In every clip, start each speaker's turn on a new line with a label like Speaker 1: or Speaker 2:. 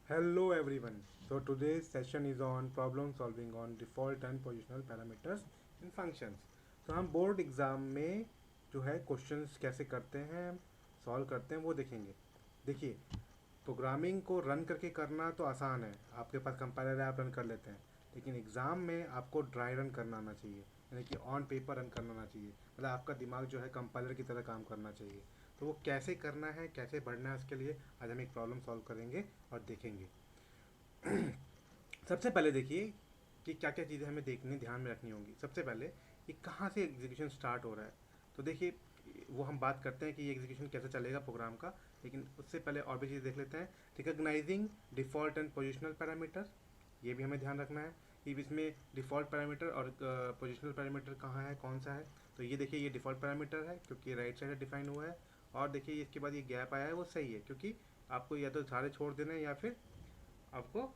Speaker 1: Hello everyone. So today's session is on problem solving on default and positional parameters in functions. तो हम board exam में जो है questions कैसे करते हैं, सॉल्व करते हैं वो देखेंगे। देखिए, प्रोग्रामिंग को रन करके करना तो आसान है, आपके पास कंपाइलर है आप रन कर लेते हैं। लेकिन एग्ज़ाम में आपको ड्राई रन करना आना चाहिए, यानी कि ऑन पेपर रन करना आना चाहिए। मतलब आपका दिमाग जो है कंपाइलर की तरह काम करना चाहिए। तो वो कैसे करना है, कैसे बढ़ना है, उसके लिए आज हम एक प्रॉब्लम सॉल्व करेंगे और देखेंगे। सबसे पहले देखिए कि क्या क्या चीज़ें हमें देखने ध्यान में रखनी होंगी। सबसे पहले कि कहाँ से एग्जीक्यूशन स्टार्ट हो रहा है। तो देखिए, वो हम बात करते हैं कि ये एग्जीक्यूशन कैसे चलेगा प्रोग्राम का, लेकिन उससे पहले और भी चीज़ देख लेते हैं। Recognising default and positional parameter, ये भी हमें ध्यान रखना है कि इसमें डिफ़ॉल्ट पैरामीटर और पोजिशनल पैरामीटर कहाँ है, कौन सा है। तो ये देखिए, ये डिफ़ॉल्ट पैरामीटर है क्योंकि राइट साइड डिफाइन हुआ है। और देखिए इसके बाद ये गैप आया है, वो सही है क्योंकि आपको या तो सारे छोड़ देने हैं या फिर आपको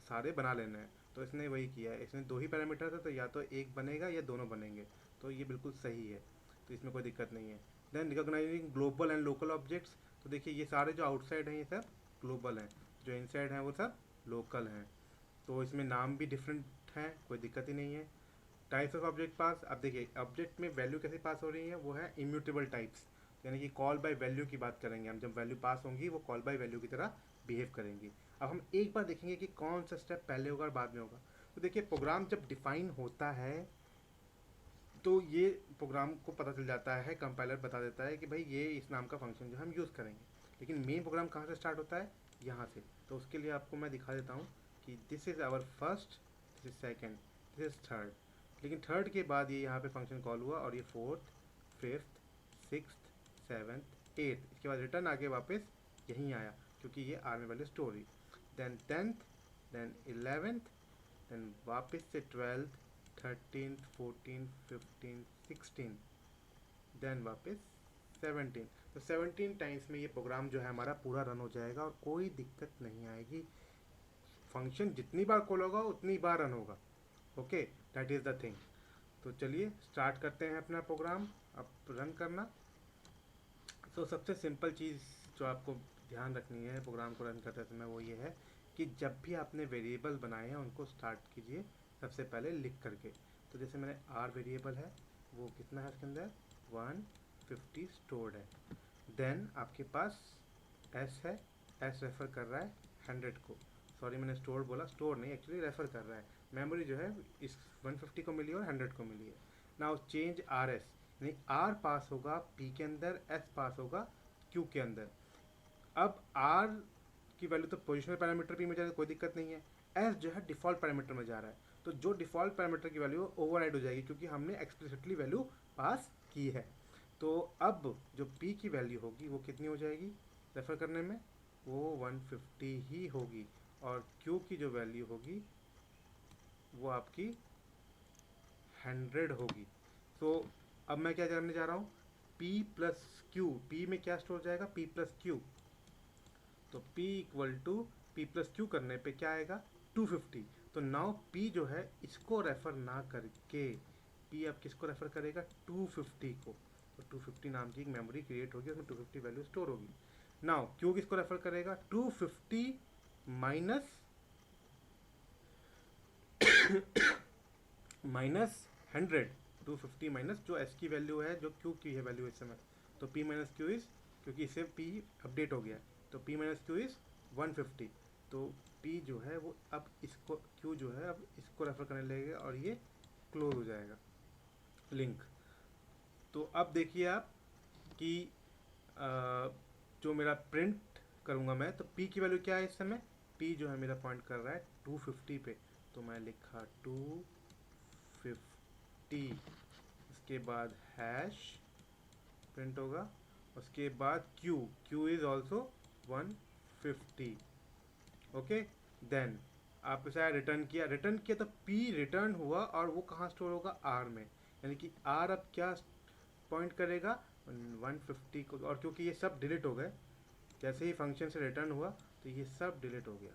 Speaker 1: सारे बना लेने हैं। तो इसने वही किया है, इसमें दो ही पैरामीटर थे तो या तो एक बनेगा या दोनों बनेंगे। तो ये बिल्कुल सही है, तो इसमें कोई दिक्कत नहीं है। Then recognising global and local objects, तो देखिए ये सारे जो आउटसाइड हैं ये सब ग्लोबल हैं, जो इनसाइड हैं वो सब लोकल हैं। तो इसमें नाम भी डिफरेंट हैं, कोई दिक्कत ही नहीं है। टाइप्स ऑफ ऑब्जेक्ट पास, अब देखिए ऑब्जेक्ट में वैल्यू कैसे पास हो रही है, वो है इम्यूटेबल टाइप्स, यानी कि कॉल बाय वैल्यू की बात करेंगे हम। जब वैल्यू पास होंगी वो कॉल बाय वैल्यू की तरह बिहेव करेंगी। अब हम एक बार देखेंगे कि कौन सा स्टेप पहले होगा और बाद में होगा। तो देखिए, प्रोग्राम जब डिफाइन होता है तो ये प्रोग्राम को पता चल जाता है, कंपाइलर बता देता है कि भाई ये इस नाम का फंक्शन जो हम यूज़ करेंगे। लेकिन मेन प्रोग्राम कहाँ से स्टार्ट होता है, यहाँ से। तो उसके लिए आपको मैं दिखा देता हूँ कि this is our first, this is second, this is third. लेकिन थर्ड के बाद ये यहाँ पे फंक्शन कॉल हुआ और ये fourth, fifth, sixth, seventh, eighth, इसके बाद रिटर्न आगे वापस यहीं आया क्योंकि ये आर में वैल्यू स्टोर हुई। Then tenth, then eleventh, then वापस से ट्वेल्थ, 13, 14, 15, 16, देन वापस 17। तो 17 टाइम्स में ये प्रोग्राम जो है हमारा पूरा रन हो जाएगा और कोई दिक्कत नहीं आएगी। फंक्शन जितनी बार कॉल होगा उतनी बार रन होगा। Okay, that is the thing. तो चलिए स्टार्ट करते हैं अपना प्रोग्राम अब रन करना। तो सबसे सिंपल चीज़ जो आपको ध्यान रखनी है प्रोग्राम को रन करते समय वो ये है कि जब भी आपने वेरिएबल बनाए हैं उनको स्टार्ट कीजिए सबसे पहले लिख करके। तो जैसे मैंने आर वेरिएबल है, वो कितना है उसके अंदर 150 स्टोर्ड है। देन आपके पास एस है, एस रेफ़र कर रहा है 100 को। सॉरी मैंने स्टोर बोला, स्टोर नहीं, एक्चुअली रेफ़र कर रहा है। मेमोरी जो है इस 150 को मिली और 100 को मिली है। नाउ चेंज आर एस, यानी आर पास होगा पी के अंदर, एस पास होगा क्यू के अंदर। अब आर की वैल्यू तो पोजिशनल पैरामीटर भी में जा रहा है, कोई दिक्कत नहीं है। एस जो है डिफ़ॉल्ट पैरामीटर में जा रहा है, तो जो डिफ़ॉल्ट पैरामीटर की वैल्यू ओवर हो जाएगी क्योंकि हमने एक्सप्लिसिटली वैल्यू पास की है। तो अब जो पी की वैल्यू होगी वो कितनी हो जाएगी रेफ़र करने में, वो 150 ही होगी। और क्यू की जो वैल्यू होगी वो आपकी 100 होगी। तो अब मैं क्या करने जा रहा हूँ, P प्लस क्यू, पी में क्या स्टोर हो जाएगा P प्लस क्यू। तो P equal to P plus Q करने पे क्या आएगा 250। तो नाउ P जो है इसको रेफ़र ना करके P अब किसको रेफ़र करेगा 250 को। तो 250 नाम की एक मेमोरी क्रिएट होगी, उसमें 250 वैल्यू स्टोर होगी। नाउ क्यू किसको रेफ़र करेगा 250 माइनस माइनस 100। 250 माइनस जो एस की वैल्यू है, जो क्यू की है वैल्यू इस समय। तो पी माइनस क्यू इज़, क्योंकि इससे पी अपडेट हो गया है, तो पी माइनस क्यू इज़ 150। तो पी जो है वो अब इसको, क्यू जो है अब इसको रेफर करने लगेगा और ये क्लोज हो जाएगा लिंक। तो अब देखिए आप कि जो मेरा प्रिंट करूँगा मैं, तो पी की वैल्यू क्या है इस समय, पी जो है मेरा पॉइंट कर रहा है 250 पे। तो मैं लिखा 250, उसके बाद हैश प्रिंट होगा, उसके बाद Q, Q is also 150। Okay, then आप इसे रिटर्न किया तो पी रिटर्न हुआ और वो कहाँ स्टोर होगा आर में। यानी कि आर अब क्या पॉइंट करेगा 150 को। और क्योंकि ये सब डिलीट हो गए, जैसे ही फंक्शन से रिटर्न हुआ तो ये सब डिलीट हो गया।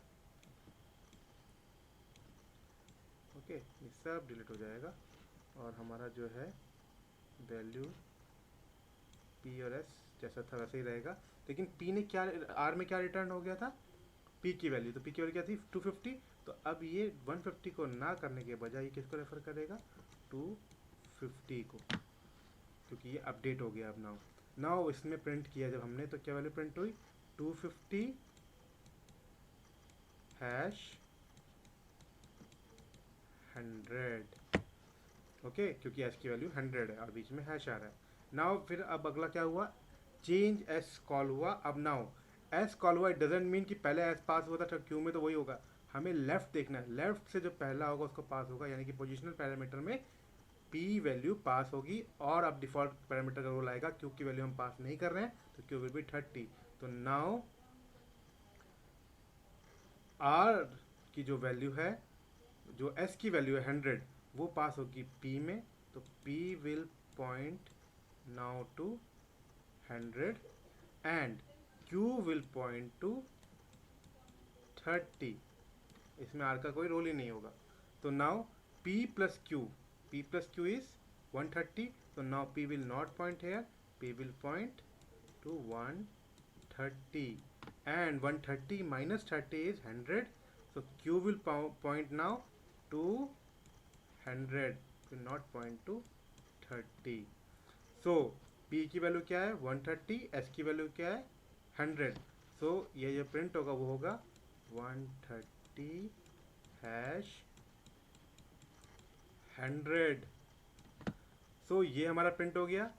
Speaker 1: ओके, ये सब डिलीट हो जाएगा और हमारा जो है वैल्यू पी और एस जैसा था वैसे ही रहेगा। लेकिन पी ने क्या, आर में क्या रिटर्न हो गया था, पी की वैल्यू, तो पी की वैल्यू क्या थी 250, तो अब ये 150 को ना करने के बजाय ये किसको रेफर करेगा 250 को, क्योंकि ये अपडेट हो गया अब नाउ। नाउ इसमें प्रिंट किया जब हमने तो क्या वैल्यू प्रिंट हुई 250 हैश 100, ओके, क्योंकि एस की वैल्यू 100 है और बीच में हैश आ रहा है। नाउ फिर अब अगला क्या हुआ, चेंज एस कॉल हुआ। अब नाउ एस कॉल हुआ, इट डजेंट मीन कि पहले एस पास हुआ था क्यू में तो वही होगा, हमें लेफ्ट देखना है, लेफ्ट से जो पहला होगा उसको पास होगा, यानी कि पोजिशनल पैरामीटर में पी वैल्यू पास होगी। और अब डिफॉल्ट पैरामीटर का रोल आएगा, क्यू की वैल्यू हम पास नहीं कर रहे हैं तो क्यू विल बी 30। तो नाउ आर की जो वैल्यू है, जो एस की वैल्यू है 100, वो पास होगी पी में, तो P will point now to 100 and Q will point to 30। इसमें आर का कोई रोल ही नहीं होगा। तो now P plus Q is 130, तो now P will not point here, P will point to 130 and 130 minus 30 is 100, so q will point now to 100, will not point to 30। so p की value क्या है 130, s की value क्या है 100, so ये जो print होगा वो होगा 130 हैश 100। so ये हमारा प्रिंट हो गया।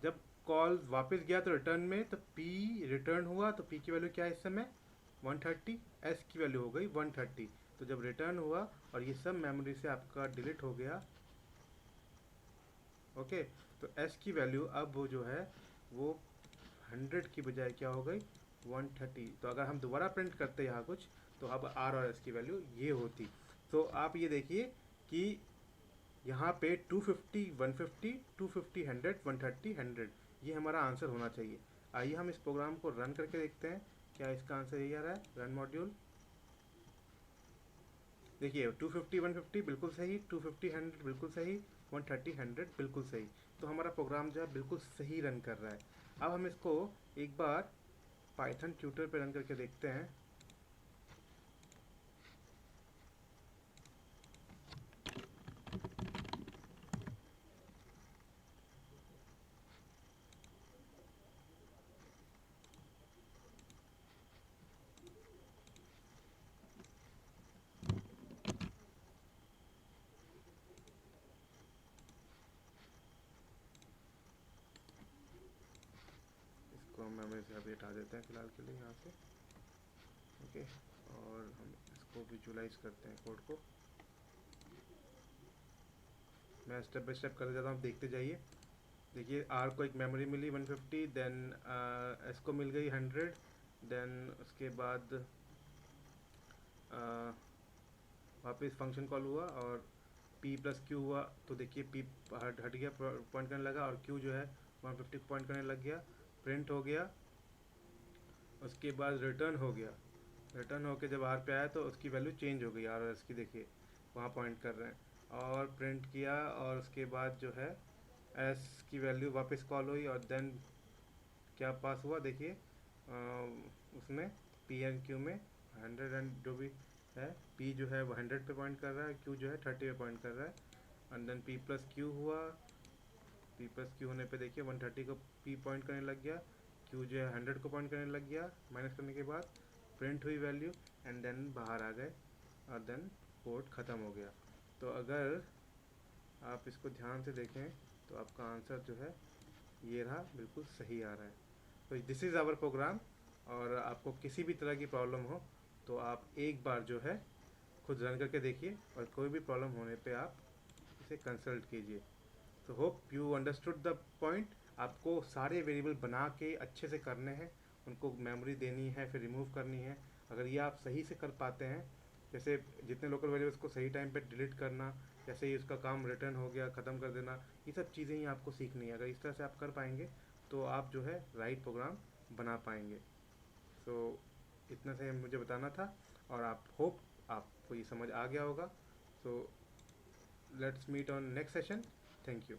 Speaker 1: जब कॉल वापस गया तो रिटर्न में, तो P रिटर्न हुआ, तो P की वैल्यू क्या है इस समय 130, S की वैल्यू हो गई 130। तो जब रिटर्न हुआ और ये सब मेमोरी से आपका डिलीट हो गया, ओके, तो S की वैल्यू अब वो जो है वो 100 की बजाय क्या हो गई 130। तो अगर हम दोबारा प्रिंट करते यहाँ कुछ, तो अब R और S की वैल्यू ये होती। तो आप ये देखिए कि यहाँ पे 250 150 250 100 130 100, ये हमारा आंसर होना चाहिए। आइए हम इस प्रोग्राम को रन करके देखते हैं क्या इसका आंसर यही आ रहा है। रन मॉड्यूल, देखिए 250 150 बिल्कुल सही, 250 100 बिल्कुल सही, 130 100 बिल्कुल सही। तो हमारा प्रोग्राम जो है बिल्कुल सही रन कर रहा है। अब हम इसको एक बार पाइथन ट्यूटर पे रन करके देखते हैं। इसको हम मेमोरी से अभी हटा देते हैं फिलहाल के लिए यहाँ से, ओके, और हम इसको विजुलाइज करते हैं कोड को। मैं स्टेप बाय स्टेप करते जाता हूँ, देखते जाइए। देखिए आर को एक मेमोरी मिली 150, देन एस को मिल गई 100, देन उसके बाद वापस फंक्शन कॉल हुआ और p प्लस क्यू हुआ, तो देखिए p हट गया, पॉइंट करने लगा, और q जो है 150 पॉइंट करने लग गया, प्रिंट हो गया। उसके बाद रिटर्न हो गया, रिटर्न होके जब आर पे आया तो उसकी वैल्यू चेंज हो गई, आर और एस की, देखिए वहाँ पॉइंट कर रहे हैं, और प्रिंट किया, और उसके बाद जो है एस की वैल्यू वापस कॉल हुई, और देन क्या पास हुआ देखिए उसमें पी एंड क्यू में 100 एंड जो भी है, पी जो है वो 100 पे पॉइंट कर रहा है, क्यू जो है 30 पे पॉइंट कर रहा है, and then P plus Q हुआ, पी प्लस क्यू होने पे देखिए 130 को पी पॉइंट करने लग गया, क्यू जो है 100 को पॉइंट करने लग गया, माइनस करने के बाद प्रिंट हुई वैल्यू, एंड देन बाहर आ गए, और देन कोड ख़त्म हो गया। तो अगर आप इसको ध्यान से देखें तो आपका आंसर जो है ये रहा, बिल्कुल सही आ रहा है। तो दिस इज़ आवर प्रोग्राम, और आपको किसी भी तरह की प्रॉब्लम हो तो आप एक बार जो है खुद रन करके देखिए, और कोई भी प्रॉब्लम होने पे आप इसे कंसल्ट कीजिए। तो hope you understood the point. आपको सारे वेरिएबल बना के अच्छे से करने हैं, उनको मेमोरी देनी है, फिर रिमूव करनी है। अगर ये आप सही से कर पाते हैं, जैसे जितने लोकल वेरिएबल्स को सही टाइम पे डिलीट करना, जैसे ही उसका काम रिटर्न हो गया ख़त्म कर देना, ये सब चीज़ें ही आपको सीखनी है। अगर इस तरह से आप कर पाएंगे तो आप जो है राइट प्रोग्राम बना पाएंगे। सो इतना से मुझे बताना था, और आप होप आपको ये समझ आ गया होगा। So let's meet on next session. Thank you.